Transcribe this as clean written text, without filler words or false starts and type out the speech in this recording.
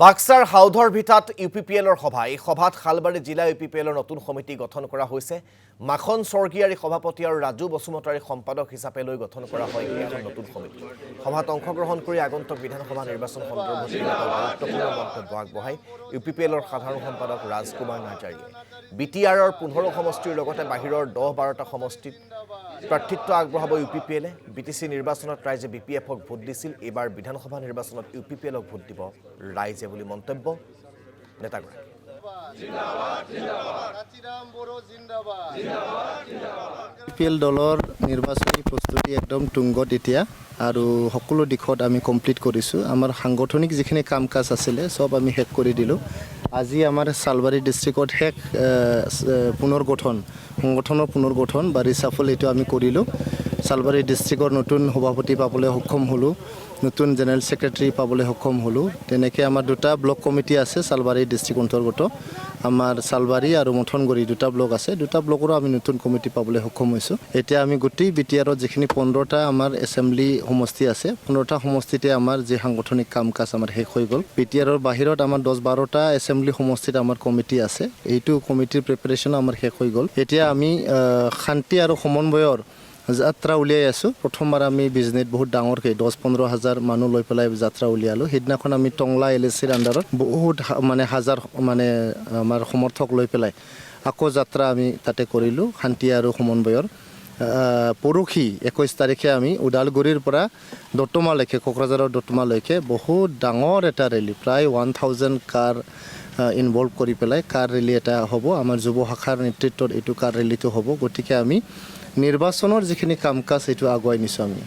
বাক্সাৰ হাউধৰ ভিটাত ইউপিপিএলৰ সভা এই সভাত খালবাৰী জিলা ইউপিপিএলৰ নতুন সমিতি গঠন কৰা হৈছে মাখন স্বৰ্গীয়াৰী সভাপতি আৰু ৰাজু বসুমতাৰী সম্পাদক হিচাপে লৈ গঠন কৰা হয় এখন নতুন সমিতি সভাত অংশগ্ৰহণ কৰি আগন্তুক বিধানসভা নিৰ্বাচন সন্দৰ্ভত গুৰুত্বপূৰ্ণ মন্তব্য আগবঢ়াই ইউপিপিএলৰ সাধাৰণ সম্পাদক ৰাজকুমাৰ নাৰ্জাৰীয়ে বিটিআৰৰ 15 সমষ্টিৰ লগতে বাহিৰৰ 10-12টা সমষ্টিত প্ৰাৰ্থিত্ব আগবঢ়াব ইউপিপিএলে বিটিসি নিৰ্বাচনত ৰাইজে বিপিএফক ভোট দিছিল এবাৰ বিধানসভা নিৰ্বাচনত ইউপিপিএলক ভোট দিব ৰাইজে বুলি মন্তব্য নেতাগৰাকী ইউপিপিএল দলৰ নিৰ্বাচনী প্ৰস্তুতি একদম তুংগত এতিয়া আৰু সকলো দিশত আমি কমপ্লিট কৰিছোঁ আমাৰ সাংগঠনিক যিখিনি কাম কাজ আছিলে সব আমি শেষ কৰি দিলোঁ আজি আমাৰ সালবাৰী ডিস্ট্ৰিক্টত শেষ সংগঠনৰ পুনৰ্গঠন বা ৰিচাফল এইটো আমি কৰিলোঁ সালবাৰী ডিস্ট্ৰিক্টৰ নতুন সভাপতি পাবলৈ সক্ষম হ'লোঁ নতুন জেনেৰেল সেক্ৰেটাৰী পাবলৈ সক্ষম হ'লোঁ তেনেকৈ আমাৰ দুটা ব্লক কমিটি আছে সালবাৰী ডিস্ট্ৰিক্ট অন্তৰ্গত আমাৰ সালবাৰী আৰু মথনগুৰি দুটা ব্লক আছে দুটা ব্লকৰো আমি নতুন কমিটি পাবলৈ সক্ষম হৈছোঁ এতিয়া আমি গোটেই বিটিআৰত যিখিনি 15টা আমাৰ এছেম্বলি সমষ্টি আছে 15টা সমষ্টিতে আমাৰ যে সাংগঠনিক কাম কাজ আমাৰ শেষ হৈ গ'ল বিটিআৰৰ বাহিৰত আমাৰ 10-12টা এছেম্বলি সমষ্টিত আমাৰ কমিটি আছে এইটো কমিটিৰ প্ৰিপাৰেশ্যন আমাৰ শেষ হৈ গ'ল এতিয়া আমি শান্তি আৰু সমন্বয়ৰ যাত্ৰা উলিয়াই আছোঁ প্ৰথমবাৰ আমি বিজনেছ বহুত ডাঙৰকৈ 10-15 হাজাৰ মানুহ লৈ পেলাই যাত্ৰা উলিয়ালোঁ সেইদিনাখন আমি টংলা LSCৰ আণ্ডাৰত বহুত হাজাৰ আমাৰ সমৰ্থক লৈ পেলাই আকৌ যাত্ৰা আমি তাতে কৰিলোঁ শান্তি আৰু সমন্বয়ৰ পৰহি 21 তাৰিখে আমি ওদালগুৰিৰ পৰা দত্তমালৈকে কোকৰাঝাৰৰ দত্তমালৈকে বহুত ডাঙৰ এটা ৰেলী প্ৰায় 1000 কাৰ ইনভলভ কৰি পেলাই কাৰ ৰেলী এটা হ'ব আমাৰ যুৱ শাখাৰ নেতৃত্বত এইটো কাৰ ৰেলীটো হ'ব গতিকে আমি নিৰ্বাচনৰ যিখিনি কাম কাজ এইটো আগুৱাই নিছোঁ আমি